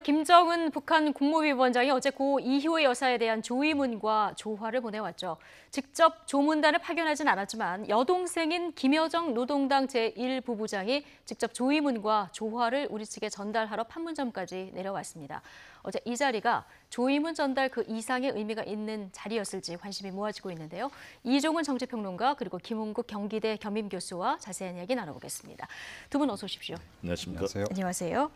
김정은 북한 국무위원장이 어제 고 이효 여사에 대한 조의문과 조화를 보내왔죠. 직접 조문단을 파견하진 않았지만 여동생인 김여정 노동당 제1부부장이 직접 조의문과 조화를 우리 측에 전달하러 판문점까지 내려왔습니다. 어제 이 자리가 조의문 전달 그 이상의 의미가 있는 자리였을지 관심이 모아지고 있는데요. 이종훈 정치평론가 그리고 김홍국 경기대 겸임교수와 자세한 이야기 나눠보겠습니다. 두 분 어서 오십시오. 안녕하십니까. 안녕하세요.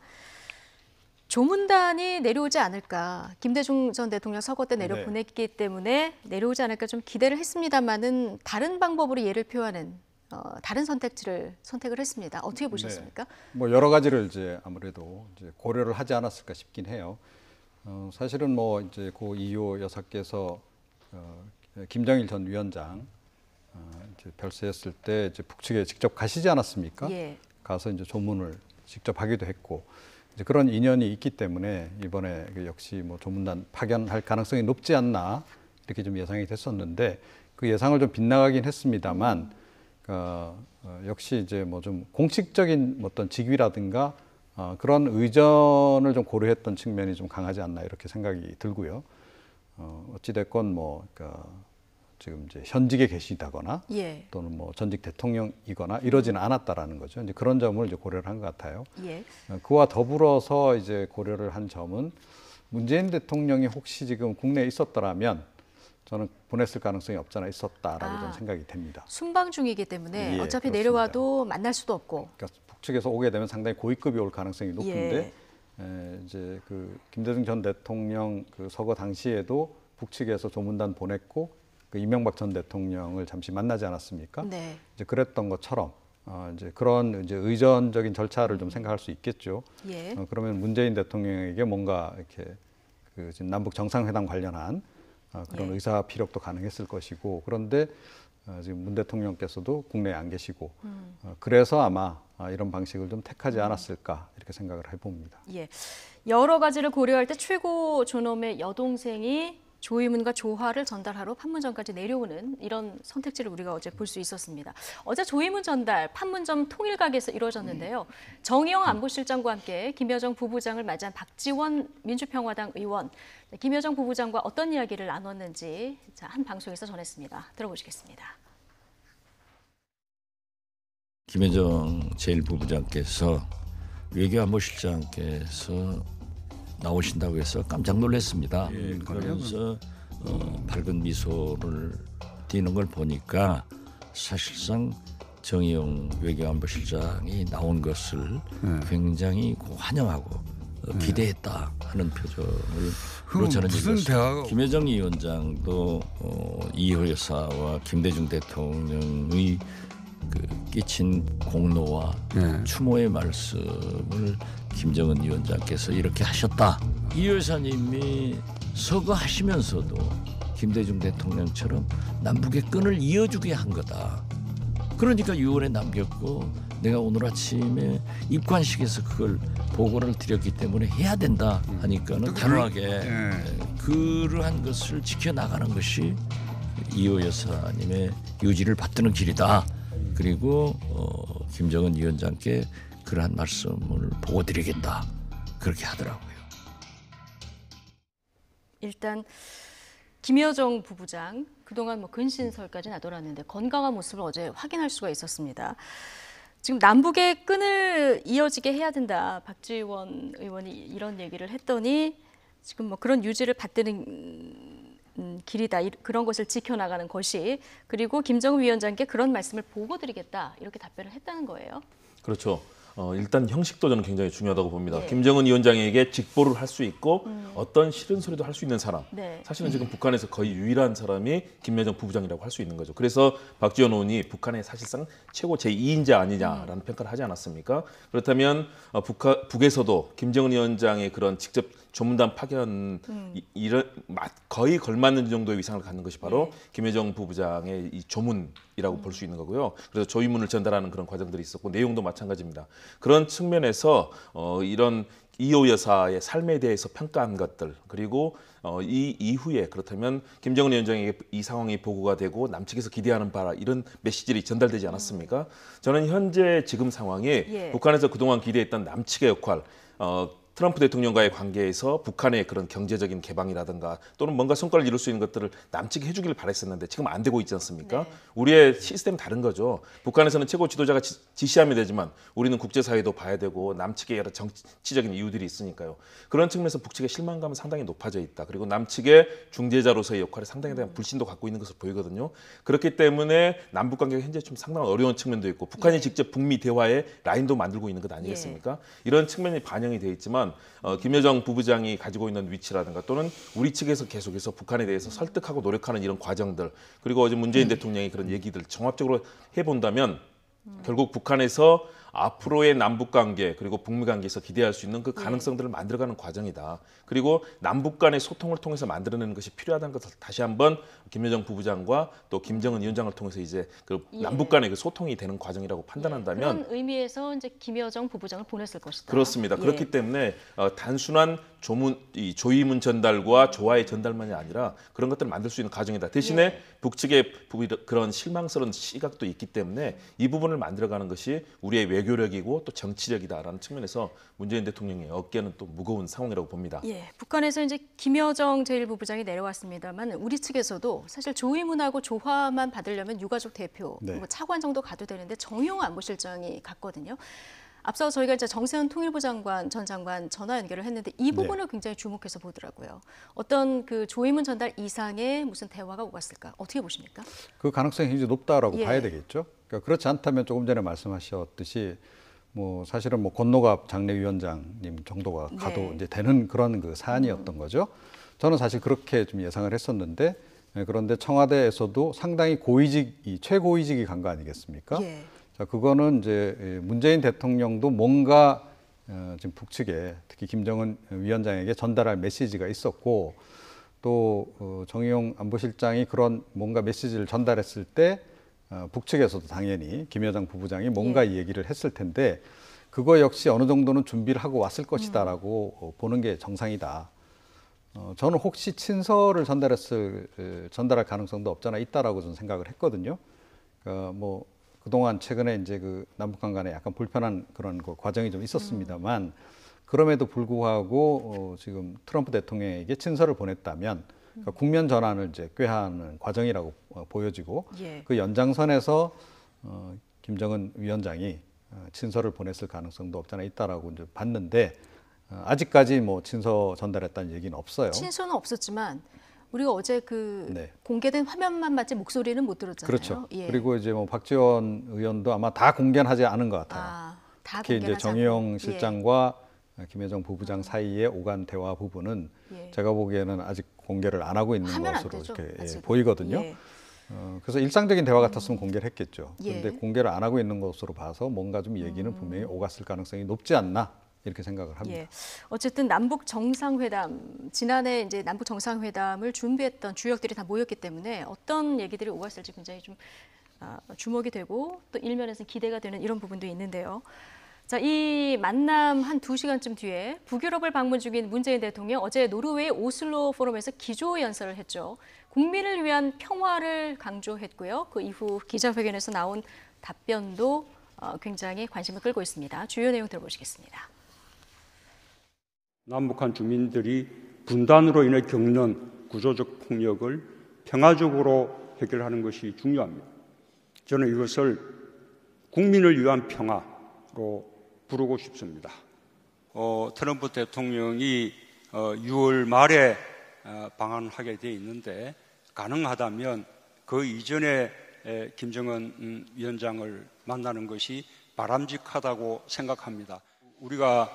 조문단이 내려오지 않을까. 김대중 전 대통령 서거 때 내려보냈기 때문에 내려오지 않을까 좀 기대를 했습니다만은 다른 방법으로 예를 표하는 다른 선택을 했습니다. 어떻게 보셨습니까? 뭐 여러 가지를 이제 아무래도 이제 고려를 하지 않았을까 싶긴 해요. 사실은 뭐 이제 고 이효 여사께서 김정일 전 위원장 이제 별세했을 때 이제 북측에 직접 가시지 않았습니까? 예. 가서 이제 조문을 직접 하기도 했고. 이제 그런 인연이 있기 때문에 이번에 역시 뭐 조문단 파견할 가능성이 높지 않나 이렇게 좀 예상이 됐었는데 그 예상을 좀 빗나가긴 했습니다만 역시 이제 뭐 좀 공식적인 어떤 직위라든가 그런 의전을 좀 고려했던 측면이 좀 강하지 않나 이렇게 생각이 들고요. 어찌 됐건 뭐 지금 이제 현직에 계시다거나 예. 또는 뭐 전직 대통령이거나 이러지는 않았다라는 거죠. 이제 그런 점을 이제 고려를 한 것 같아요. 예. 그와 더불어서 이제 고려를 한 점은 문재인 대통령이 혹시 지금 국내에 있었더라면 저는 보냈을 가능성이 없잖아 있었다라고 저는 생각이 됩니다. 순방 중이기 때문에 예, 어차피 그렇습니다. 내려와도 만날 수도 없고. 그러니까 북측에서 오게 되면 상당히 고위급이 올 가능성이 높은데 예. 이제 그 김대중 전 대통령 그 서거 당시에도 북측에서 조문단 보냈고 그 이명박 전 대통령을 잠시 만나지 않았습니까? 네. 이제 그랬던 것처럼 이제 그런 이제 의전적인 절차를 좀 생각할 수 있겠죠. 예. 그러면 문재인 대통령에게 뭔가 이렇게 그 지금 남북 정상회담 관련한 그런 예. 의사 피력도 가능했을 것이고 그런데 지금 문 대통령께서도 국내에 안 계시고 그래서 아마 이런 방식을 좀 택하지 않았을까 이렇게 생각을 해봅니다. 예. 여러 가지를 고려할 때 최고 존엄의 여동생이 조의문과 조화를 전달하러 판문점까지 내려오는 이런 선택지를 우리가 어제 볼 수 있었습니다. 어제 조의문 전달 판문점 통일각에서 이루어졌는데요. 정의영 안보실장과 함께 김여정 부부장을 맞이한 박지원 민주평화당 의원, 김여정 부부장과 어떤 이야기를 나눴는지 한 방송에서 전했습니다. 들어보시겠습니다. 김여정 제1부부장께서 외교안보실장께서 나오신다고 해서 깜짝 놀랐습니다. 그러면서 밝은 미소를 띠는 걸 보니까 사실상 정의용 외교안보실장이 나온 것을 굉장히 환영하고 기대했다 하는 표정을 저는 읽었습니다. 김여정 위원장도 이효 여사와 김대중 대통령의 끼친 공로와 추모의 말씀을 김정은 위원장께서 이렇게 하셨다. 이 여사님이 서거하시면서도 김대중 대통령처럼 남북의 끈을 이어주게 한 거다. 그러니까 6월에 남겼고 내가 오늘 아침에 입관식에서 그걸 보고를 드렸기 때문에 해야 된다 하니까는 단호하게 그러한 것을 지켜나가는 것이 이효 여사님의 유지를 받드는 길이다. 그리고 김정은 위원장께 그러한 말씀을 보고 드리겠다. 그렇게 하더라고요. 일단 김여정 부부장 그동안 뭐 근신설까지 나돌았는데 건강한 모습을 어제 확인할 수가 있었습니다. 지금 남북의 끈을 이어지게 해야 된다. 박지원 의원이 이런 얘기를 했더니 지금 뭐 그런 유지를 받드는 길이다. 그런 것을 지켜나가는 것이 그리고 김정은 위원장께 그런 말씀을 보고 드리겠다. 이렇게 답변을 했다는 거예요. 그렇죠. 일단 형식도 저는 굉장히 중요하다고 봅니다. 예. 김정은 위원장에게 직보를 할 수 있고 어떤 싫은 소리도 할 수 있는 사람. 네. 사실은 지금 북한에서 거의 유일한 사람이 김여정 부부장이라고 할 수 있는 거죠. 그래서 박지원 의원이 북한의 사실상 최고 제2인자 아니냐라는 평가를 하지 않았습니까? 그렇다면 북에서도 김정은 위원장의 그런 직접 조문단 파견 거의 걸맞는 정도의 위상을 갖는 것이 바로 김여정 부부장의 이 조문이라고 볼 수 있는 거고요. 그래서 조의문을 전달하는 그런 과정들이 있었고 내용도 마찬가지입니다. 그런 측면에서 이런 이효 여사의 삶에 대해서 평가한 것들 그리고 이 이후에 그렇다면 김정은 위원장에게 이 상황이 보고가 되고 남측에서 기대하는 바라 이런 메시지들이 전달되지 않았습니까? 저는 현재 지금 상황이 북한에서 그동안 기대했던 남측의 역할 트럼프 대통령과의 관계에서 북한의 그런 경제적인 개방이라든가 또는 뭔가 성과를 이룰 수 있는 것들을 남측이 해주기를 바랬었는데 지금 안 되고 있지 않습니까? 네. 우리의 시스템은 다른 거죠. 북한에서는 최고 지도자가 지시하면 되지만 우리는 국제사회도 봐야 되고 남측의 여러 정치적인 이유들이 있으니까요. 그런 측면에서 북측의 실망감은 상당히 높아져 있다. 그리고 남측의 중재자로서의 역할에 상당히 대한 불신도 갖고 있는 것으로 보이거든요. 그렇기 때문에 남북 관계가 현재 좀 상당히 어려운 측면도 있고 북한이 직접 북미 대화의 라인도 만들고 있는 것 아니겠습니까? 이런 측면이 반영이 돼 있지만 김여정 부부장이 가지고 있는 위치라든가 또는 우리 측에서 계속해서 북한에 대해서 설득하고 노력하는 이런 과정들 그리고 어제 문재인 대통령이 그런 얘기들 종합적으로 해본다면 결국 북한에서 앞으로의 남북 관계 그리고 북미 관계에서 기대할 수 있는 그 가능성들을 만들어가는 과정이다. 그리고 남북 간의 소통을 통해서 만들어내는 것이 필요하다는 것을 다시 한번 김여정 부부장과 또 김정은 위원장을 통해서 이제 그 남북 간의 그 소통이 되는 과정이라고 판단한다면 그런 의미에서 이제 김여정 부부장을 보냈을 것이다. 그렇습니다. 그렇기 때문에 단순한 조의문 전달과 조화의 전달만이 아니라 그런 것들을 만들 수 있는 과정이다. 대신에 북측의 그런 실망스러운 시각도 있기 때문에 이 부분을 만들어가는 것이 우리의 외교력이고 또 정치력이다라는 측면에서 문재인 대통령의 어깨는 또 무거운 상황이라고 봅니다. 예, 북한에서 이제 김여정 제1부부장이 내려왔습니다만 우리 측에서도 사실 조의문하고 조화만 받으려면 유가족 대표, 뭐 차관 정도 가도 되는데 정용 안보실장이 갔거든요. 앞서 저희가 이제 정세현 통일부 장관 전 장관 전화 연결을 했는데 이 부분을 굉장히 주목해서 보더라고요. 어떤 그 조의문 전달 이상의 무슨 대화가 오갔을까? 어떻게 보십니까? 그 가능성이 굉장히 높다라고 봐야 되겠죠. 그러니까 그렇지 않다면 조금 전에 말씀하셨듯이 뭐 사실은 뭐 권노갑 장례위원장님 정도가 가도 이제 되는 그런 그 사안이었던 거죠. 저는 사실 그렇게 좀 예상을 했었는데 그런데 청와대에서도 상당히 고위직이 최고위직이 간 거 아니겠습니까? 자, 그거는 이제 문재인 대통령도 뭔가 지금 북측에 특히 김정은 위원장에게 전달할 메시지가 있었고 또 정의용 안보실장이 그런 뭔가 메시지를 전달했을 때 북측에서도 당연히 김여정 부부장이 뭔가 이 얘기를 했을 텐데 그거 역시 어느 정도는 준비를 하고 왔을 것이다라고 보는 게 정상이다. 저는 혹시 친서를 전달할 가능성도 없잖아 있다라고 저는 생각을 했거든요. 그러니까 뭐 그동안 최근에 이제 그 남북한 간에 약간 불편한 그런 그 과정이 좀 있었습니다만 그럼에도 불구하고 지금 트럼프 대통령에게 친서를 보냈다면 그러니까 국면 전환을 이제 꾀하는 과정이라고 보여지고 그 연장선에서 김정은 위원장이 친서를 보냈을 가능성도 없잖아 있다라고 이제 봤는데 아직까지 뭐 친서 전달했다는 얘기는 없어요. 친서는 없었지만 우리가 어제 그 공개된 화면만 봤지 목소리는 못 들었잖아요. 그렇죠. 그리고 이제 뭐 박지원 의원도 아마 다 공개하지 않은 것 같아요. 다 특히 이제 정의용 실장과 김여정 부부장 사이의 오간 대화 부분은 제가 보기에는 아직 공개를 안 하고 있는 것으로 이렇게 보이거든요. 그래서 일상적인 대화 같았으면 공개를 했겠죠. 그런데 공개를 안 하고 있는 것으로 봐서 뭔가 좀 얘기는 분명히 오갔을 가능성이 높지 않나 이렇게 생각을 합니다. 어쨌든 남북 정상회담 지난해 이제 남북 정상회담을 준비했던 주역들이 다 모였기 때문에 어떤 얘기들이 오갔을지 굉장히 좀 주목이 되고 또 일면에서 기대가 되는 이런 부분도 있는데요. 자, 이 만남 한 2시간쯤 뒤에 북유럽을 방문 중인 문재인 대통령 어제 노르웨이 오슬로 포럼에서 기조연설을 했죠. 국민을 위한 평화를 강조했고요. 그 이후 기자회견에서 나온 답변도 굉장히 관심을 끌고 있습니다. 주요 내용 들어보시겠습니다. 남북한 주민들이 분단으로 인해 겪는 구조적 폭력을 평화적으로 해결하는 것이 중요합니다. 저는 이것을 국민을 위한 평화로 부르고 싶습니다. 트럼프 대통령이 6월 말에 방한하게 돼 있는데 가능하다면 그 이전에 김정은 위원장을 만나는 것이 바람직하다고 생각합니다. 우리가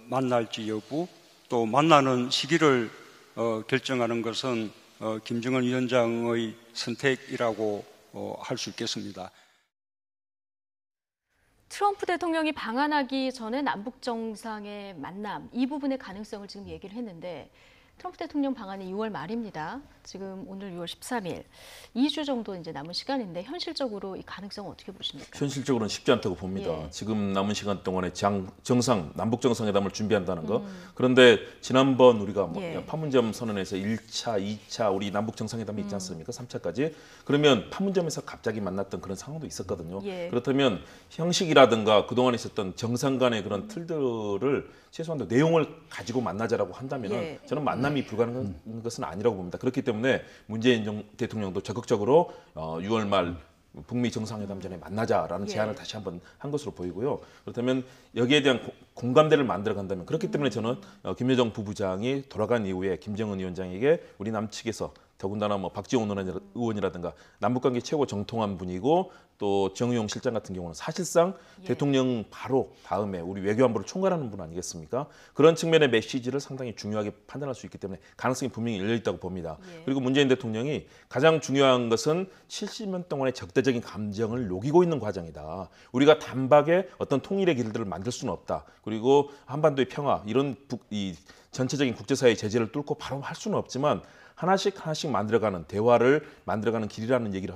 만날지 여부 또 만나는 시기를 결정하는 것은 김정은 위원장의 선택이라고 할 수 있겠습니다. 트럼프 대통령이 방한하기 전에 남북 정상의 만남 이 부분의 가능성을 지금 얘기를 했는데 트럼프 대통령 방한이 6월 말입니다. 지금 오늘 6월 13일, 2주 정도 이제 남은 시간인데 현실적으로 이 가능성은 어떻게 보십니까? 현실적으로는 쉽지 않다고 봅니다. 예. 지금 남은 시간 동안에 남북 정상회담을 준비한다는 거. 그런데 지난번 우리가 예. 판문점 선언에서 1차, 2차 우리 남북 정상회담이 있지 않습니까? 3차까지. 그러면 판문점에서 갑자기 만났던 그런 상황도 있었거든요. 예. 그렇다면 형식이라든가 그동안 있었던 정상 간의 그런 틀들을 최소한 내용을 가지고 만나자라고 한다면 예. 저는 만남이 불가능한 것은 아니라고 봅니다. 그렇기 때문에 문재인 대통령도 적극적으로 6월 말 북미 정상회담 전에 만나자라는 예. 제안을 다시 한번 한 것으로 보이고요. 그렇다면 여기에 대한 공감대를 만들어 간다면 그렇기 때문에 저는 김여정 부부장이 돌아간 이후에 김정은 위원장에게 우리 남측에서 더군다나 뭐 박지원 의원이라든가 남북관계 최고 정통한 분이고 또 정의용 실장 같은 경우는 사실상 예. 대통령 바로 다음에 우리 외교안보를 총괄하는 분 아니겠습니까? 그런 측면의 메시지를 상당히 중요하게 판단할 수 있기 때문에 가능성이 분명히 열려 있다고 봅니다. 예. 그리고 문재인 대통령이 가장 중요한 것은 70년 동안의 적대적인 감정을 녹이고 있는 과정이다. 우리가 단박에 어떤 통일의 길들을 만들 수는 없다. 그리고 한반도의 평화 이런 이 전체적인 국제사회의 제재를 뚫고 바로 할 수는 없지만 하나씩 만들어가는 대화를 만들어가는 길이라는 얘기를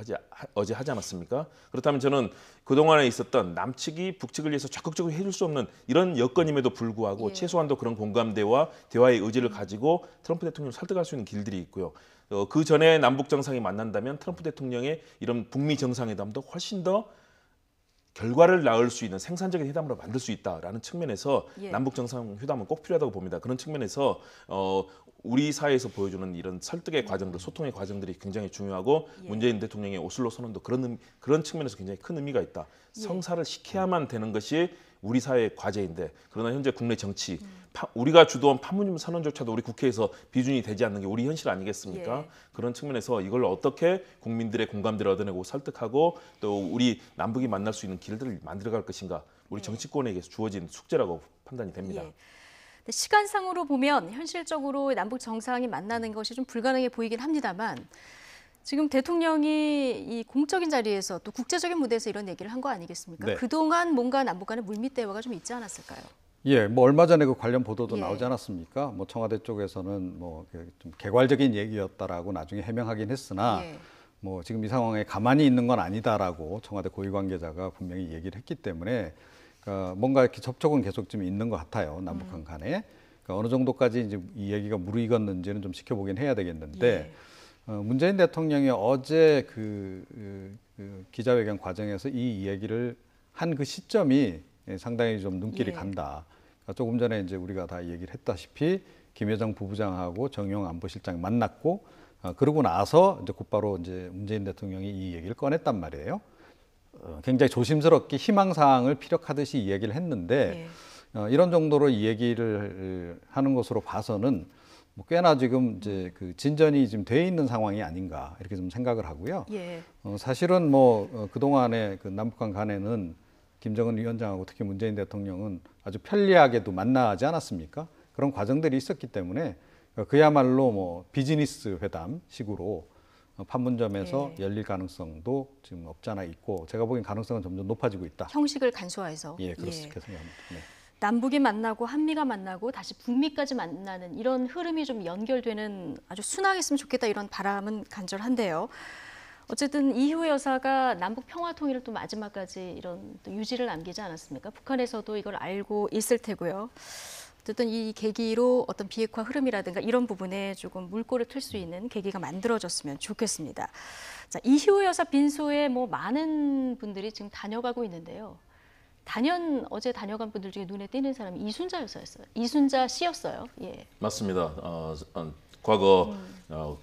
어제 하지 않았습니까? 그렇다면 저는 그동안에 있었던 남측이 북측을 위해서 적극적으로 해줄 수 없는 이런 여건임에도 불구하고 예. 최소한도 그런 공감대와 대화의 의지를 가지고 트럼프 대통령을 설득할 수 있는 길들이 있고요. 그 전에 남북 정상이 만난다면 트럼프 대통령의 이런 북미 정상회담도 훨씬 더 결과를 낳을 수 있는 생산적인 회담으로 만들 수 있다라는 측면에서 예. 남북 정상회담은 꼭 필요하다고 봅니다. 그런 측면에서 우리 사회에서 보여주는 이런 설득의 과정들, 소통의 과정들이 굉장히 중요하고 예. 문재인 대통령의 오슬로 선언도 그런 측면에서 굉장히 큰 의미가 있다. 성사를 시켜야만 되는 것이 우리 사회의 과제인데 그러나 현재 국내 정치 우리가 주도한 판문점 선언조차도 우리 국회에서 비준이 되지 않는 게 우리 현실 아니겠습니까? 예. 그런 측면에서 이걸 어떻게 국민들의 공감대를 얻어내고 설득하고 또 우리 남북이 만날 수 있는 길들을 만들어갈 것인가 우리 정치권에게 주어진 숙제라고 판단이 됩니다. 예. 근데 시간상으로 보면 현실적으로 남북 정상이 만나는 것이 좀 불가능해 보이긴 합니다만 지금 대통령이 이 공적인 자리에서 또 국제적인 무대에서 이런 얘기를 한 거 아니겠습니까? 네. 그동안 뭔가 남북 간의 물밑 대화가 좀 있지 않았을까요? 예, 뭐 얼마 전에 그 관련 보도도 예. 나오지 않았습니까? 뭐 청와대 쪽에서는 뭐 좀 개괄적인 얘기였다라고 나중에 해명하긴 했으나 예. 뭐 지금 이 상황에 가만히 있는 건 아니다라고 청와대 고위 관계자가 분명히 얘기를 했기 때문에 그러니까 뭔가 이렇게 접촉은 계속 좀 있는 것 같아요. 남북한 간에. 그러니까 어느 정도까지 이제 이 얘기가 무르익었는지는 좀 지켜보긴 해야 되겠는데 예. 문재인 대통령이 어제 그 기자회견 과정에서 이 얘기를 한 그 시점이 상당히 좀 눈길이 예. 간다. 그러니까 조금 전에 이제 우리가 다 얘기를 했다시피 김여정 부부장하고 정용 안보실장이 만났고 그러고 나서 이제 곧바로 이제 문재인 대통령이 이 얘기를 꺼냈단 말이에요. 굉장히 조심스럽게 희망사항을 피력하듯이 이 얘기를 했는데 이런 정도로 이 얘기를 하는 것으로 봐서는 뭐 꽤나 지금 이제 그 진전이 지금 돼 있는 상황이 아닌가 이렇게 좀 생각을 하고요. 예. 사실은 뭐 그동안에 그 남북한 간에는 김정은 위원장하고 특히 문재인 대통령은 아주 편리하게도 만나지 않았습니까? 그런 과정들이 있었기 때문에 그야말로 뭐 비즈니스 회담 식으로 판문점에서 예. 열릴 가능성도 지금 없지 않아 있고 제가 보기엔 가능성은 점점 높아지고 있다. 형식을 간소화해서. 예, 그렇게 생각합니다. 네. 남북이 만나고 한미가 만나고 다시 북미까지 만나는 이런 흐름이 좀 연결되는 아주 순항했으면 좋겠다 이런 바람은 간절한데요. 어쨌든 이효 여사가 남북 평화 통일을 또 마지막까지 이런 또 유지를 남기지 않았습니까? 북한에서도 이걸 알고 있을 테고요. 어쨌든 이 계기로 어떤 비핵화 흐름이라든가 이런 부분에 조금 물꼬를 틀 수 있는 계기가 만들어졌으면 좋겠습니다. 자, 이효 여사 빈소에 뭐 많은 분들이 지금 다녀가고 있는데요. 어제 다녀간 분들 중에 눈에 띄는 사람이 이순자 여사였어요. 이순자 씨였어요. 예. 맞습니다. 과거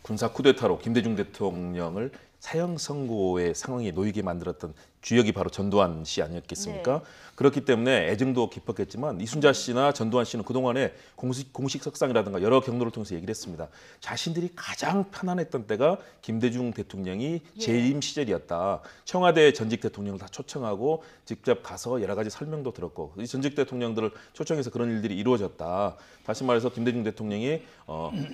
군사 쿠데타로 김대중 대통령을 사형 선고의 상황에 놓이게 만들었던 주역이 바로 전두환 씨 아니었겠습니까? 네. 그렇기 때문에 애증도 깊었겠지만 이순자 씨나 전두환 씨는 그동안에 공식 석상이라든가 여러 경로를 통해서 얘기를 했습니다. 자신들이 가장 편안했던 때가 김대중 대통령이 재임 시절이었다. 청와대 전직 대통령을 다 초청하고 직접 가서 여러 가지 설명도 들었고 이 전직 대통령들을 초청해서 그런 일들이 이루어졌다. 다시 말해서 김대중 대통령이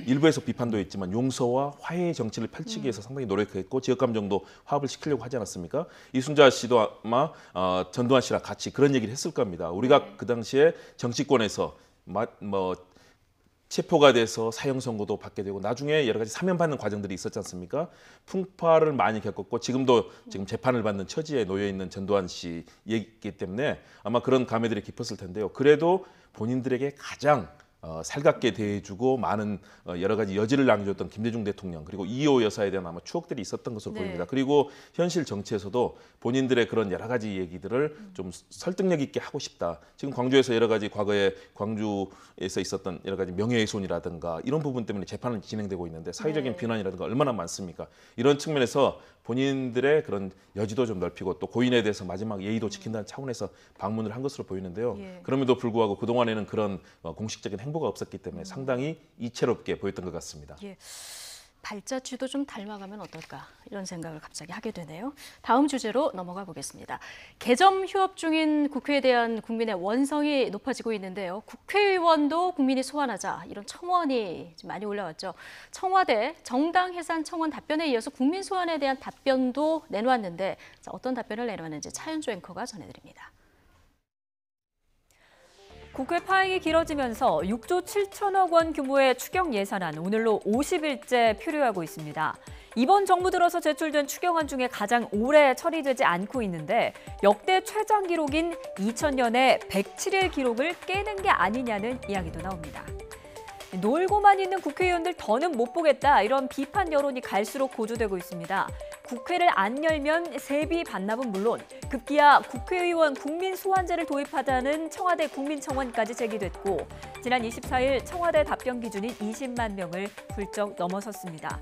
일부에서 비판도 했지만 용서와 화해의 정치를 펼치기 위해서 상당히 노력했고 지역 감정도 화합을 시키려고 하지 않았습니까? 이순자 씨도 아마 전두환 씨랑 같이 그런 얘기를 했을 겁니다. 우리가 그 당시에 정치권에서 체포가 돼서 사형 선고도 받게 되고 나중에 여러 가지 사면받는 과정들이 있었지 않습니까? 풍파를 많이 겪었고 지금도 지금 재판을 받는 처지에 놓여 있는 전두환 씨이기 때문에 아마 그런 감회들이 깊었을 텐데요. 그래도 본인들에게 가장 살갑게 대해주고 많은 여러 가지 여지를 남겨줬던 김대중 대통령 그리고 이호 여사에 대한 아마 추억들이 있었던 것으로 네. 보입니다. 그리고 현실 정치에서도 본인들의 그런 여러 가지 얘기들을 좀 설득력 있게 하고 싶다. 지금 광주에서 여러 가지 과거에 광주에서 있었던 여러 가지 명예훼손이라든가 이런 부분 때문에 재판은 진행되고 있는데 사회적인 네. 비난이라든가 얼마나 많습니까? 이런 측면에서 본인들의 그런 여지도 좀 넓히고 또 고인에 대해서 마지막 예의도 지킨다는 차원에서 방문을 한 것으로 보이는데요. 예. 그럼에도 불구하고 그동안에는 그런 공식적인 행보가 없었기 때문에 상당히 이채롭게 보였던 것 같습니다. 예. 발자취도 좀 닮아가면 어떨까 이런 생각을 갑자기 하게 되네요. 다음 주제로 넘어가 보겠습니다. 개점 휴업 중인 국회에 대한 국민의 원성이 높아지고 있는데요. 국회의원도 국민이 소환하자 이런 청원이 지금 많이 올라왔죠. 청와대 정당 해산 청원 답변에 이어서 국민 소환에 대한 답변도 내놓았는데 자, 어떤 답변을 내놓았는지 차윤주 앵커가 전해드립니다. 국회 파행이 길어지면서 6조 7천억 원 규모의 추경 예산안 오늘로 50일째 표류하고 있습니다. 이번 정부 들어서 제출된 추경안 중에 가장 오래 처리되지 않고 있는데 역대 최장 기록인 2000년의 107일 기록을 깨는 게 아니냐는 이야기도 나옵니다. 놀고만 있는 국회의원들 더는 못 보겠다 이런 비판 여론이 갈수록 고조되고 있습니다. 국회를 안 열면 세비 반납은 물론 급기야 국회의원 국민소환제를 도입하자는 청와대 국민청원까지 제기됐고 지난 24일 청와대 답변 기준인 20만 명을 훌쩍 넘어섰습니다.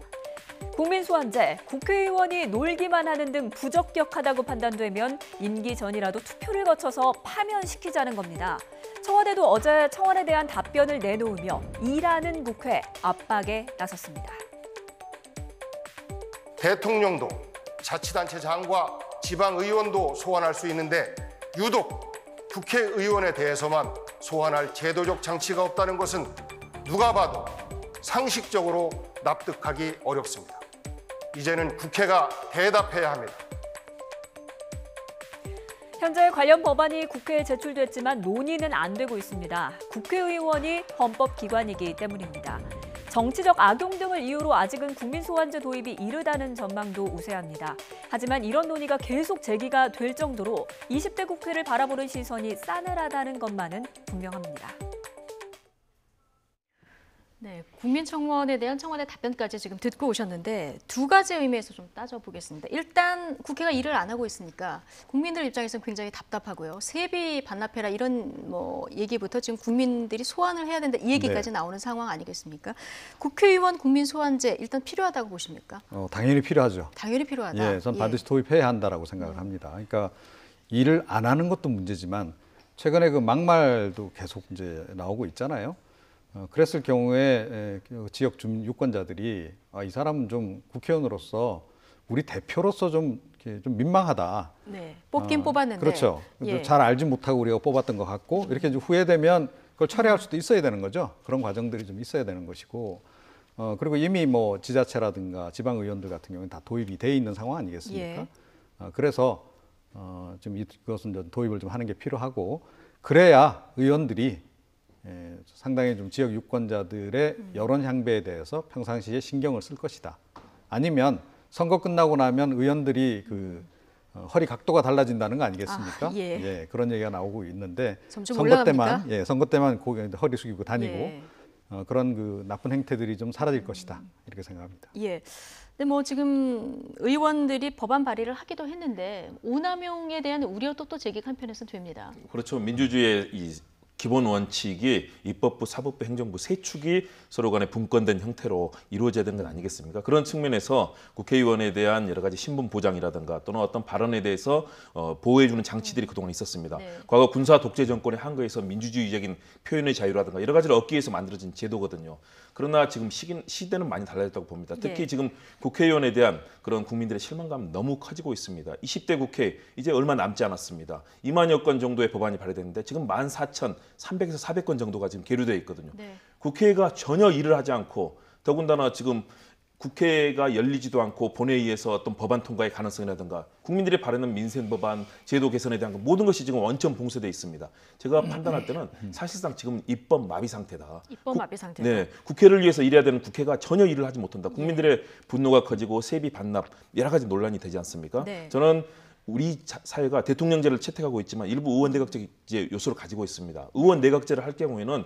국민소환제, 국회의원이 놀기만 하는 등 부적격하다고 판단되면 임기 전이라도 투표를 거쳐서 파면시키자는 겁니다. 청와대도 어제 청원에 대한 답변을 내놓으며 일하는 국회 압박에 나섰습니다. 대통령도 자치단체장과 지방의원도 소환할 수 있는데 유독 국회의원에 대해서만 소환할 제도적 장치가 없다는 것은 누가 봐도 상식적으로 납득하기 어렵습니다. 이제는 국회가 대답해야 합니다. 현재 관련 법안이 국회에 제출됐지만 논의는 안 되고 있습니다. 국회의원이 헌법기관이기 때문입니다. 정치적 악용 등을 이유로 아직은 국민소환제 도입이 이르다는 전망도 우세합니다. 하지만 이런 논의가 계속 제기가 될 정도로 20대 국회를 바라보는 시선이 싸늘하다는 것만은 분명합니다. 네, 국민청원에 대한 청와대 답변까지 지금 듣고 오셨는데 두 가지 의미에서 좀 따져보겠습니다. 일단 국회가 일을 안 하고 있으니까 국민들 입장에서는 굉장히 답답하고요. 세비 반납해라 이런 얘기부터 지금 국민들이 소환을 해야 된다 이 얘기까지 네. 나오는 상황 아니겠습니까? 국회의원 국민소환제 일단 필요하다고 보십니까? 당연히 필요하죠. 당연히 필요하다. 예, 전 반드시 도입해야 한다라고 생각을 합니다. 그러니까 일을 안 하는 것도 문제지만 최근에 그 막말도 계속 이제 나오고 있잖아요. 그랬을 경우에 지역 주민 유권자들이 이 사람은 좀 국회의원으로서 우리 대표로서 좀 민망하다. 네, 뽑긴 뽑았는데. 그렇죠. 예. 잘 알지 못하고 우리가 뽑았던 것 같고 이렇게 이제 후회되면 그걸 철회할 수도 있어야 되는 거죠. 그런 과정들이 좀 있어야 되는 것이고 그리고 이미 뭐 지자체라든가 지방의원들 같은 경우는 다 도입이 돼 있는 상황 아니겠습니까? 예. 그래서 좀 이것은 좀 도입을 좀 하는 게 필요하고 그래야 의원들이 상당히 좀 지역 유권자들의 여론 향배에 대해서 평상시에 신경을 쓸 것이다. 아니면 선거 끝나고 나면 의원들이 허리 각도가 달라진다는 거 아니겠습니까? 예. 그런 얘기가 나오고 있는데 점점 선거 올라갑니까? 때만 선거 때만 허리 숙이고 다니고 예. 그런 나쁜 행태들이 좀 사라질 것이다. 이렇게 생각합니다. 예. 근데 지금 의원들이 법안 발의를 하기도 했는데 오남용에 대한 우려도 또 제기가 한편에서는 됩니다. 그렇죠. 민주주의의 이 기본 원칙이 입법부, 사법부, 행정부 세 축이 서로 간에 분권된 형태로 이루어져야 되는 건 아니겠습니까? 그런 측면에서 국회의원에 대한 여러 가지 신분 보장이라든가 또는 어떤 발언에 대해서 보호해주는 장치들이 그동안 있었습니다. 네. 과거 군사 독재 정권의 한거에서 민주주의적인 표현의 자유라든가 여러 가지를 얻기 위해서 만들어진 제도거든요. 그러나 지금 시대는 많이 달라졌다고 봅니다. 특히 네. 지금 지금 국회의원에 대한 그런 국민들의 실망감은 너무 커지고 있습니다. 20대 국회 이제 얼마 남지 않았습니다. 2만여 건 정도의 법안이 발의됐는데 지금 14,300에서 400건 정도가 지금 계류되어 있거든요. 네. 국회가 전혀 일을 하지 않고 더군다나 지금 국회가 열리지도 않고 본회의에서 어떤 법안 통과의 가능성이라든가 국민들이 바라는 민생 법안, 제도 개선에 대한 모든 것이 지금 원천 봉쇄돼 있습니다. 제가 판단할 때는 사실상 지금 입법 마비 상태다. 입법 마비 상태다. 네, 국회를 위해서 일해야 되는 국회가 전혀 일을 하지 못한다. 국민들의 분노가 커지고 세비 반납 여러 가지 논란이 되지 않습니까? 네. 저는 우리 사회가 대통령제를 채택하고 있지만 일부 의원 내각제 요소를 가지고 있습니다. 의원 내각제를 할 경우에는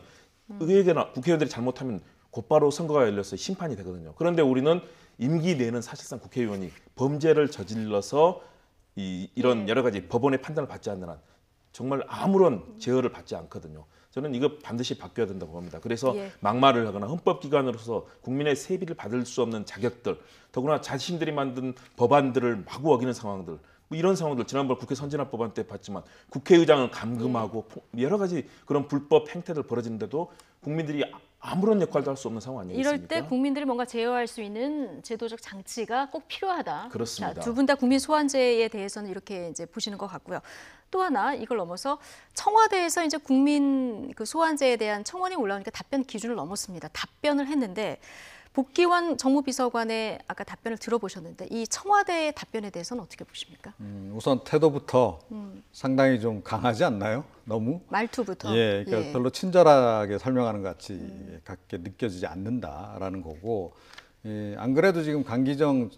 의회나 국회의원들이 잘못하면 곧바로 선거가 열려서 심판이 되거든요. 그런데 우리는 임기 내는 사실상 국회의원이 범죄를 저질러서 이런 여러 가지 법원의 판단을 받지 않는 한 정말 아무런 제어를 받지 않거든요. 저는 이거 반드시 바뀌어야 된다고 봅니다. 그래서 막말을 하거나 헌법기관으로서 국민의 세비를 받을 수 없는 자격들, 더구나 자신들이 만든 법안들을 마구 어기는 상황들, 뭐 이런 상황들 지난번 국회 선진화 법안 때 봤지만 국회의장을 감금하고 여러 가지 그런 불법 행태들 벌어지는데도 국민들이 아무런 역할도 할 수 없는 상황 아니겠습니까? 이럴 때 국민들이 뭔가 제어할 수 있는 제도적 장치가 꼭 필요하다. 그렇습니다. 두 분 다 국민 소환제에 대해서는 이렇게 이제 보시는 것 같고요. 또 하나 이걸 넘어서 청와대에서 이제 국민 그 소환제에 대한 청원이 올라오니까 답변 기준을 넘었습니다. 답변을 했는데 복기환 정무비서관의 아까 답변을 들어보셨는데 이 청와대의 답변에 대해서는 어떻게 보십니까? 우선 태도부터 상당히 좀 강하지 않나요? 너무? 말투부터. 예, 그러니까 별로 친절하게 설명하는 것 같이 갖게 느껴지지 않는다라는 거고, 안 그래도 지금 강기정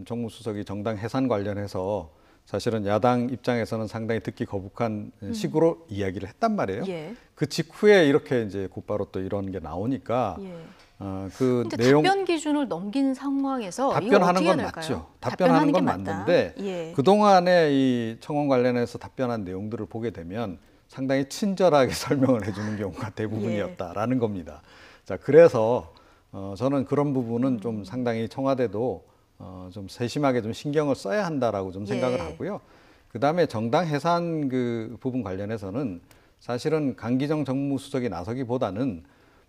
정무수석이 정당 해산 관련해서 사실은 야당 입장에서는 상당히 듣기 거북한 식으로 이야기를 했단 말이에요. 예. 그 직후에 이렇게 이제 곧바로 또 이런 게 나오니까. 예. 그 근데 내용 답변 기준을 넘긴 상황에서 답변하는 건 될까요? 맞죠. 답변하는 건 맞는데 예. 그동안에 이 청원 관련해서 답변한 내용들을 보게 되면 상당히 친절하게 설명을 해주는 경우가 대부분이었다라는 겁니다. 자, 그래서 저는 그런 부분은 좀 상당히 청와대도 좀 세심하게 좀 신경을 써야 한다라고 좀 생각을 하고요. 그다음에 정당 해산 그 부분 관련해서는 사실은 강기정 정무수석이 나서기보다는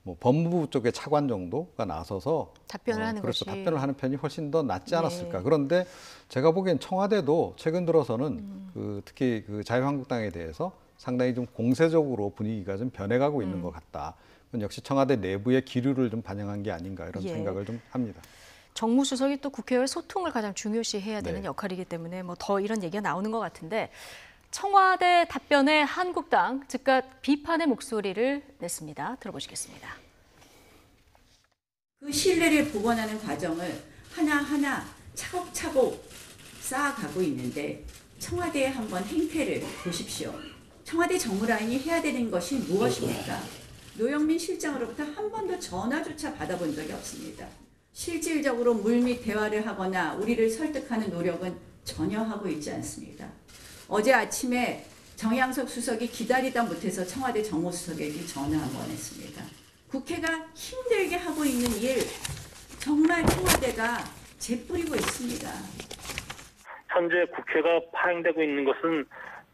뭐 법무부 쪽의 차관 정도가 나서서 답변을 하는 그렇죠. 것이. 답변을 하는 편이 훨씬 더 낫지 않았을까. 그런데 제가 보기엔 청와대도 최근 들어서는 그 특히 그 자유한국당에 대해서 상당히 좀 공세적으로 분위기가 좀 변해가고 있는 것 같다. 그건 역시 청와대 내부의 기류를 좀 반영한 게 아닌가 이런 생각을 좀 합니다. 정무수석이 또 국회와의 소통을 가장 중요시해야 되는 역할이기 때문에 뭐 더 이런 얘기가 나오는 것 같은데 청와대 답변에 한국당 즉각 비판의 목소리를 냈습니다. 들어보시겠습니다. 그 신뢰를 복원하는 과정을 하나하나 차곡차곡 쌓아가고 있는데 청와대의 한번 행태를 보십시오. 청와대 정무라인이 해야 되는 것이 무엇입니까? 노영민 실장으로부터 한 번도 전화조차 받아본 적이 없습니다. 실질적으로 물밑 대화를 하거나 우리를 설득하는 노력은 전혀 하고 있지 않습니다. 어제 아침에 정양석 수석이 기다리다 못해서 청와대 정무수석에게 전화 한 번 했습니다. 국회가 힘들게 하고 있는 일 정말 청와대가 재뿌리고 있습니다. 현재 국회가 파행되고 있는 것은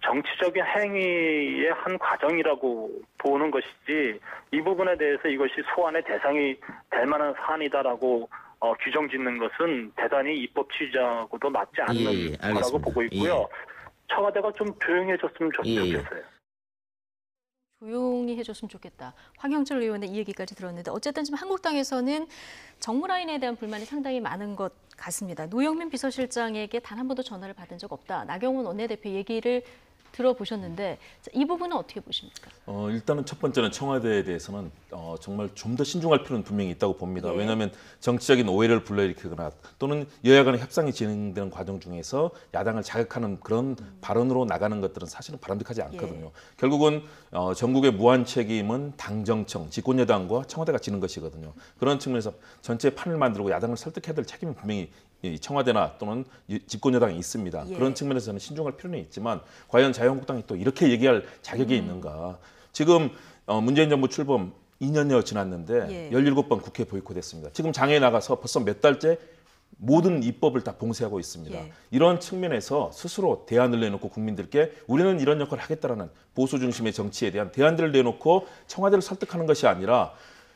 정치적인 행위의 한 과정이라고 보는 것이지 이 부분에 대해서 이것이 소환의 대상이 될 만한 사안이다라고 규정 짓는 것은 대단히 입법 취지하고도 맞지 않는 거라고 보고 있고요. 청와대가 좀 조용해졌으면 좋겠어요. 조용히 해줬으면 좋겠다. 황영철 의원의 이 얘기까지 들었는데 어쨌든 지금 한국당에서는 정무라인에 대한 불만이 상당히 많은 것 같습니다. 노영민 비서실장에게 단 한 번도 전화를 받은 적 없다. 나경원 원내대표 얘기를 들어보셨는데 이 부분은 어떻게 보십니까? 일단은 첫 번째는 청와대에 대해서는 정말 좀 더 신중할 필요는 분명히 있다고 봅니다. 왜냐하면 정치적인 오해를 불러일으키거나 또는 여야 간의 협상이 진행되는 과정 중에서 야당을 자극하는 그런 발언으로 나가는 것들은 사실은 바람직하지 않거든요. 결국은 전국의 무한 책임은 당정청, 집권여당과 청와대가 지는 것이거든요. 그런 측면에서 전체 판을 만들고 야당을 설득해야 될 책임은 분명히 청와대나 또는 집권여당이 있습니다. 그런 측면에서는 신중할 필요는 있지만 과연 자유한국당이 또 이렇게 얘기할 자격이 있는가. 지금 문재인 정부 출범 2년여 지났는데 17번 국회 보이콧했습니다. 지금 장에 나가서 벌써 몇 달째 모든 입법을 다 봉쇄하고 있습니다. 이런 측면에서 스스로 대안을 내놓고 국민들께 우리는 이런 역할을 하겠다라는 보수 중심의 정치에 대한 대안들을 내놓고 청와대를 설득하는 것이 아니라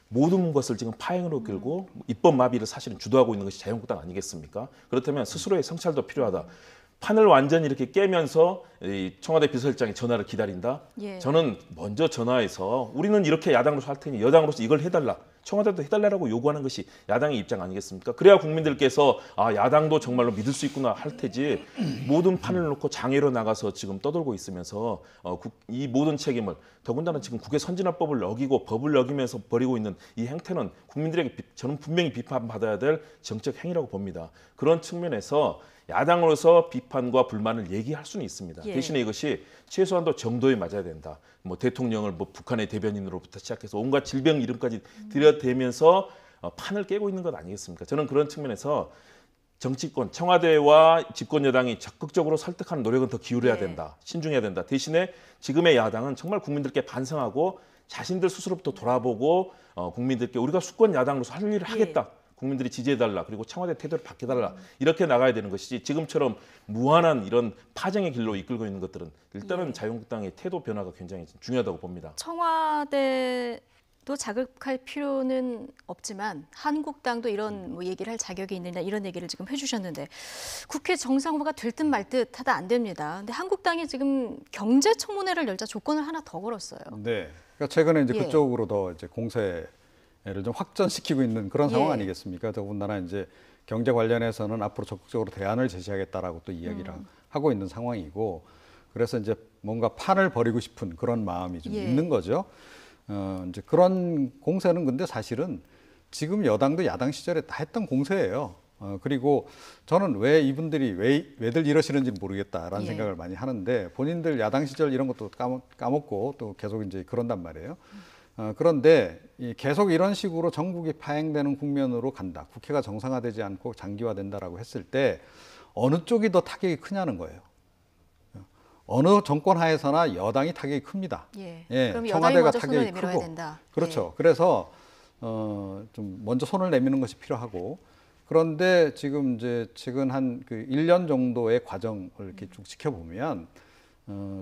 모든 것을 지금 파행으로 끌고 입법 마비를 사실은 주도하고 있는 것이 자유한국당 아니겠습니까? 그렇다면 스스로의 성찰도 필요하다. 판을 완전히 이렇게 깨면서 청와대 비서실장이 전화를 기다린다? 저는 먼저 전화해서 우리는 이렇게 야당으로서 할 테니 여당으로서 이걸 해달라. 청와대도 해달라고 요구하는 것이 야당의 입장 아니겠습니까? 그래야 국민들께서 야당도 정말로 믿을 수 있구나 할 테지 모든 판을 놓고 장애로 나가서 지금 떠돌고 있으면서 이 모든 책임을 더군다나 지금 국회 선진화법을 어기고 법을 어기면서 벌이고 있는 이 행태는 국민들에게 저는 분명히 비판받아야 될 정책 행위라고 봅니다. 그런 측면에서 야당으로서 비판과 불만을 얘기할 수는 있습니다. 예. 대신에 이것이 최소한도 정도에 맞아야 된다. 뭐 대통령을 뭐 북한의 대변인으로부터 시작해서 온갖 질병 이름까지 들여대면서 판을 깨고 있는 것 아니겠습니까? 저는 그런 측면에서 정치권, 청와대와 집권 여당이 적극적으로 설득하는 노력은 더 기울여야 된다. 신중해야 된다. 대신에 지금의 야당은 정말 국민들께 반성하고 자신들 스스로부터 돌아보고 국민들께 우리가 수권 야당으로서 할 일을 하겠다. 국민들이 지지해달라. 그리고 청와대 태도를 바뀌어달라. 이렇게 나가야 되는 것이지 지금처럼 무한한 이런 파장의 길로 이끌고 있는 것들은 일단은 자유한국당의 태도 변화가 굉장히 중요하다고 봅니다. 청와대도 자극할 필요는 없지만 한국당도 이런 뭐 얘기를 할 자격이 있느냐 이런 얘기를 지금 해주셨는데 국회 정상화가 될 듯 말 듯 하다 안 됩니다. 근데 한국당이 지금 경제청문회를 열자 조건을 하나 더 걸었어요. 네. 그러니까 최근에 이제 그쪽으로 더 이제 공세를 좀 확전시키고 있는 그런 상황 아니겠습니까? 더군다나 이제 경제 관련해서는 앞으로 적극적으로 대안을 제시하겠다라고 또 이야기를 하고 있는 상황이고, 그래서 이제 뭔가 판을 벌이고 싶은 그런 마음이 좀 있는 거죠. 이제 그런 공세는 근데 사실은 지금 여당도 야당 시절에 다 했던 공세예요. 그리고 저는 왜 이분들이 왜들 이러시는지 모르겠다라는 생각을 많이 하는데, 본인들 야당 시절 이런 것도 까먹고 또 계속 이제 그런단 말이에요. 그런데 계속 이런 식으로 전국이 파행되는 국면으로 간다. 국회가 정상화되지 않고 장기화된다라고 했을 때 어느 쪽이 더 타격이 크냐는 거예요. 어느 정권 하에서나 여당이 타격이 큽니다. 그럼 청와대가 여당이 타격이 손을 내밀어야 크고. 된다. 그렇죠. 그래서 좀 먼저 손을 내미는 것이 필요하고, 그런데 지금 이제 최근 한 그 1년 정도의 과정을 이렇게 쭉 지켜보면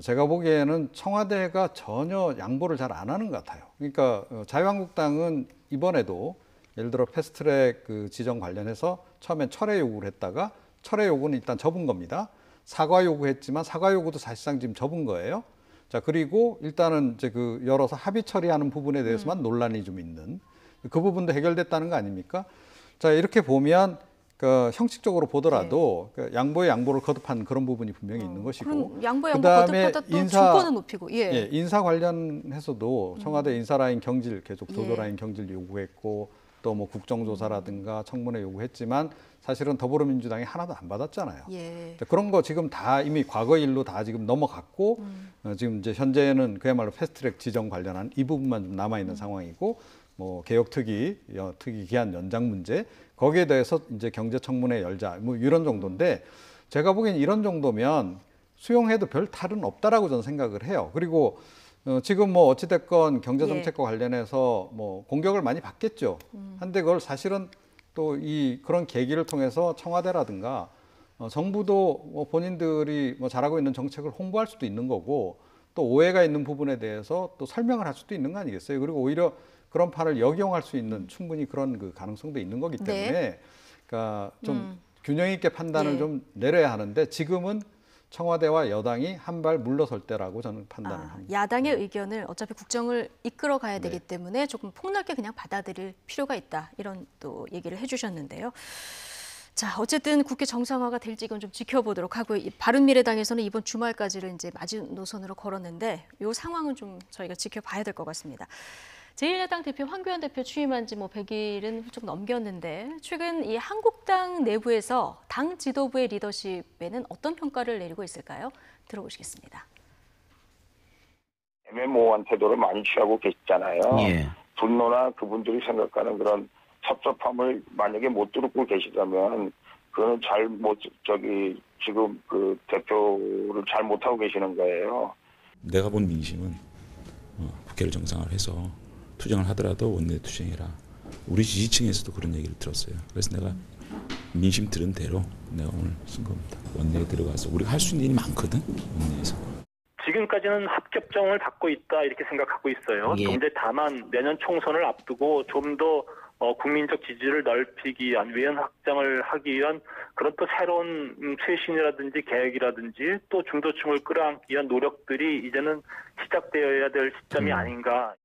제가 보기에는 청와대가 전혀 양보를 잘 안 하는 것 같아요. 그러니까 자유한국당은 이번에도 예를 들어 패스트트랙 그 지정 관련해서 처음엔 철회 요구를 했다가 철회 요구는 일단 접은 겁니다. 사과 요구했지만 사과 요구도 사실상 지금 접은 거예요. 자, 그리고 일단은 이제 그 열어서 합의 처리하는 부분에 대해서만 논란이 좀 있는 그 부분도 해결됐다는 거 아닙니까? 자, 이렇게 보면 그 형식적으로 보더라도 그 양보의 양보를 거듭한 그런 부분이 분명히 있는 것이고, 그럼 양보의 양보 그다음에 거듭하다 또 조건은 높이고 인사 관련해서도 청와대 인사라인 경질 계속 조조라인 경질 요구했고, 또 뭐 국정조사라든가 청문회 요구했지만 사실은 더불어민주당이 하나도 안 받았잖아요. 그런 거 지금 다 이미 과거 일로 다 지금 넘어갔고 지금 이제 현재는 그야말로 패스트트랙 지정 관련한 이 부분만 좀 남아 있는 상황이고, 뭐 개혁 특위 기한 연장 문제 거기에 대해서 이제 경제청문회 열자 뭐 이런 정도인데, 제가 보기엔 이런 정도면 수용해도 별 탈은 없다라고 저는 생각을 해요. 그리고 지금 뭐 어찌됐건 경제정책과 관련해서 뭐 공격을 많이 받겠죠. 한데 그걸 사실은 또 그런 계기를 통해서 청와대라든가 정부도 뭐 본인들이 뭐 잘하고 있는 정책을 홍보할 수도 있는 거고, 또 오해가 있는 부분에 대해서 또 설명을 할 수도 있는 거 아니겠어요? 그리고 오히려 그런 판을 역용할 수 있는 충분히 그런 그 가능성도 있는 거기 때문에 그러니까 좀 균형 있게 판단을 좀 내려야 하는데, 지금은 청와대와 여당이 한 발 물러설 때라고 저는 판단을 합니다. 야당의 의견을 어차피 국정을 이끌어 가야 되기 때문에 조금 폭넓게 그냥 받아들일 필요가 있다. 이런 또 얘기를 해주셨는데요. 자, 어쨌든 국회 정상화가 될지 이건 좀 지켜보도록 하고요. 바른미래당에서는 이번 주말까지를 이제 마지노선으로 걸었는데 이 상황은 좀 저희가 지켜봐야 될 것 같습니다. 제1야당 대표 황교안 대표 취임한 지 뭐 100일은 훌쩍 넘겼는데, 최근 이 한국당 내부에서 당 지도부의 리더십에는 어떤 평가를 내리고 있을까요? 들어보시겠습니다. 애매모호한 태도를 많이 취하고 계시잖아요. 분노나 그분들이 생각하는 그런 섭섭함을 만약에 못 들고 계시다면 그거는 지금 그 대표를 잘 못하고 계시는 거예요. 내가 본 민심은 국회를 정상화해서 투쟁을 하더라도 원내 투쟁해라. 우리 지지층에서도 그런 얘기를 들었어요. 그래서 내가 민심 들은 대로 내가 오늘 쓴 겁니다. 원내에 들어가서 우리가 할 수 있는 일이 많거든, 원내에서. 지금까지는 합격점을 받고 있다 이렇게 생각하고 있어요. 그런데 다만 내년 총선을 앞두고 좀 더 국민적 지지를 넓히기 위한 외연 확장을 하기 위한 그런 또 새로운 쇄신이라든지 개혁이라든지 또 중도층을 끌어안기 위한 노력들이 이제는 시작되어야 될 시점이 아닌가.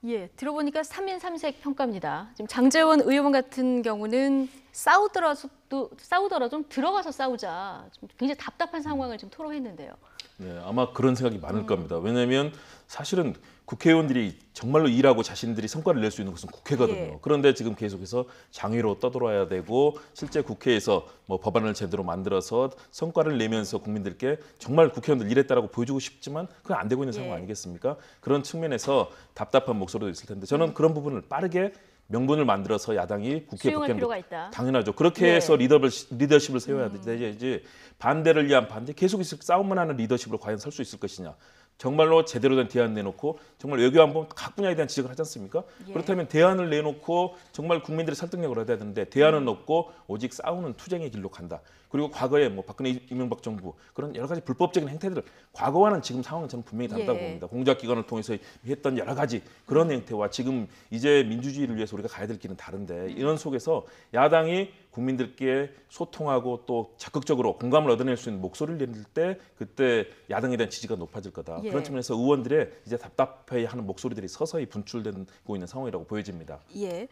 예, 들어보니까 3인 3색 평가입니다. 지금 장제원 의원 같은 경우는 싸우더라도 좀 들어가서 싸우자. 좀 굉장히 답답한 상황을 지금 토로했는데요. 네, 아마 그런 생각이 많을 겁니다. 왜냐하면 사실은 국회의원들이 정말로 일하고 자신들이 성과를 낼 수 있는 것은 국회거든요. 예. 그런데 지금 계속해서 장외로 떠돌아야 되고 실제 국회에서 뭐 법안을 제대로 만들어서 성과를 내면서 국민들께 정말 국회의원들 일했다라고 보여주고 싶지만 그건 안 되고 있는 상황 아니겠습니까? 그런 측면에서 답답한 목소리도 있을 텐데 저는 그런 부분을 빠르게 명분을 만들어서 야당이 국회 수용할 필요가 있다. 당연하죠. 그렇게 해서 리더십을 세워야 되지. 반대를 위한 반대, 계속 싸움만 하는 리더십으로 과연 설 수 있을 것이냐. 정말로 제대로 된 대안 내놓고 정말 외교안보 각 분야에 대한 지적을 하지 않습니까? 예. 그렇다면 대안을 내놓고 정말 국민들의 설득력을 얻어야 되는데 대안은 없고 오직 싸우는 투쟁의 길로 간다. 그리고 과거에 뭐 박근혜 이명박 정부 그런 여러 가지 불법적인 행태들 과거와는 지금 상황은 저는 분명히 다르다고 봅니다. 공작기관을 통해서 했던 여러 가지 그런 행태와 지금 이제 민주주의를 위해서 우리가 가야 될 길은 다른데 이런 속에서 야당이 국민들께 소통하고 또 적극적으로 공감을 얻어낼 수 있는 목소리를 낼 때 그때 야당에 대한 지지가 높아질 거다. 예. 그런 측면에서 의원들의 이제 답답해하는 목소리들이 서서히 분출되고 있는 상황이라고 보여집니다. 예.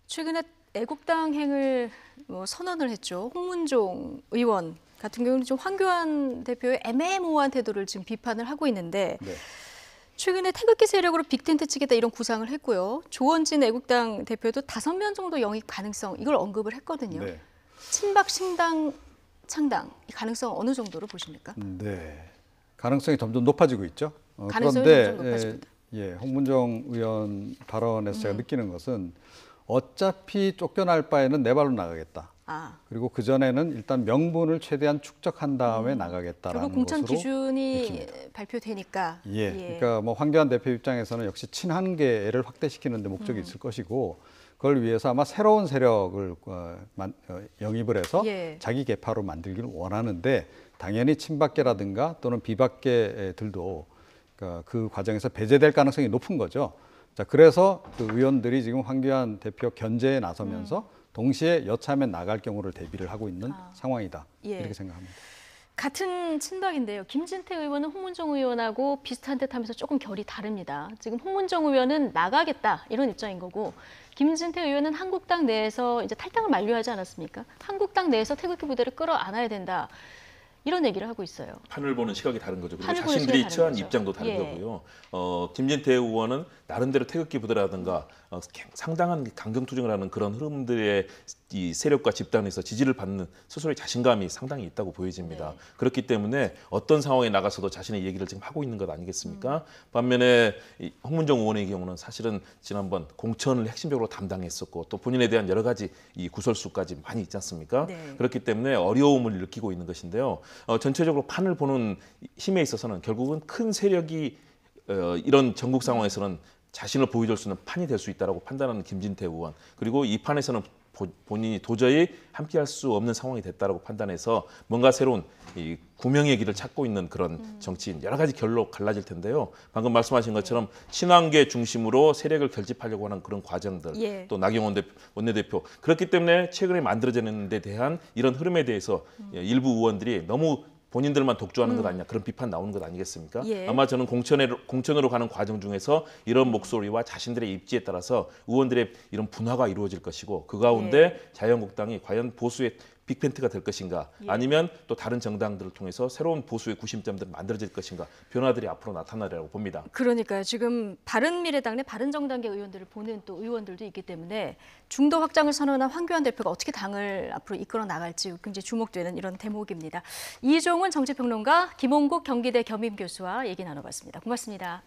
최근에 애국당행을 선언을 했죠. 홍문종 의원 같은 경우는 좀 황교안 대표의 애매모호한 태도를 지금 비판을 하고 있는데 네. 최근에 태극기 세력으로 빅텐트 치겠다 이런 구상을 했고요. 조원진 애국당 대표도 5명 정도 영입 가능성 이걸 언급을 했거든요. 네. 친박 신당 창당 이 가능성 어느 정도로 보십니까? 네, 가능성이 점점 높아지고 있죠. 가능성이 그런데 점점 높아집니다. 홍문종 의원 발언에서 제가 느끼는 것은 어차피 쫓겨날 바에는 내 발로 나가겠다. 그리고 그 전에는 일단 명분을 최대한 축적한 다음에 나가겠다라는 결국 공천 것으로 기준이 느낍니다. 발표되니까. 그러니까 뭐 황교안 대표 입장에서는 역시 친한계를 확대시키는 데 목적이 있을 것이고 그걸 위해서 아마 새로운 세력을 영입을 해서 자기 계파로 만들기를 원하는데 당연히 친박계라든가 또는 비박계들도 그 과정에서 배제될 가능성이 높은 거죠. 자, 그래서 그 의원들이 지금 황교안 대표 견제에 나서면서 동시에 여차하에 나갈 경우를 대비를 하고 있는 상황이다. 이렇게 생각합니다. 같은 친박인데요. 김진태 의원은 홍문종 의원하고 비슷한 듯 하면서 조금 결이 다릅니다. 지금 홍문종 의원은 나가겠다 이런 입장인 거고 김진태 의원은 한국당 내에서 이제 탈당을 만료하지 않았습니까? 한국당 내에서 태극기 부대를 끌어안아야 된다. 이런 얘기를 하고 있어요. 판을 보는 시각이 다른 거죠. 그리고 자신들이 처한 입장도 다른 거고요. 김진태 의원은 나름대로 태극기 부대라든가 상당한 강경투쟁을 하는 그런 흐름들의 이 세력과 집단에서 지지를 받는 스스로의 자신감이 상당히 있다고 보여집니다. 그렇기 때문에 어떤 상황에 나가서도 자신의 얘기를 지금 하고 있는 것 아니겠습니까? 반면에 홍문종 의원의 경우는 사실은 지난번 공천을 핵심적으로 담당했었고 또 본인에 대한 여러 가지 이 구설수까지 많이 있지 않습니까? 그렇기 때문에 어려움을 느끼고 있는 것인데요. 전체적으로 판을 보는 힘에 있어서는 결국은 큰 세력이 이런 전국 상황에서는 자신을 보여줄 수 있는 판이 될 수 있다고 판단하는 김진태 의원 그리고 이 판에서는 본인이 도저히 함께할 수 없는 상황이 됐다고 판단해서 뭔가 새로운 이 구명의 길을 찾고 있는 그런 정치인 여러 가지 결로 갈라질 텐데요. 방금 말씀하신 것처럼 친한계 중심으로 세력을 결집하려고 하는 그런 과정들 또 나경원 원내대표 그렇기 때문에 최근에 만들어지는 데 대한 이런 흐름에 대해서 일부 의원들이 너무 본인들만 독주하는 것 아니냐 그런 비판 나오는 것 아니겠습니까? 아마 저는 공천으로 가는 과정 중에서 이런 목소리와 자신들의 입지에 따라서 의원들의 이런 분화가 이루어질 것이고 그 가운데 자유한국당이 과연 보수의 빅텐트가 될 것인가 아니면 또 다른 정당들을 통해서 새로운 보수의 구심점들이 만들어질 것인가 변화들이 앞으로 나타나리라고 봅니다. 그러니까요. 지금 바른미래당 내 바른정당계 의원들을 보는 또 의원들도 있기 때문에 중도 확장을 선언한 황교안 대표가 어떻게 당을 앞으로 이끌어 나갈지 굉장히 주목되는 이런 대목입니다. 이종훈 정치평론가, 김홍국 경기대 겸임교수와 얘기 나눠봤습니다. 고맙습니다.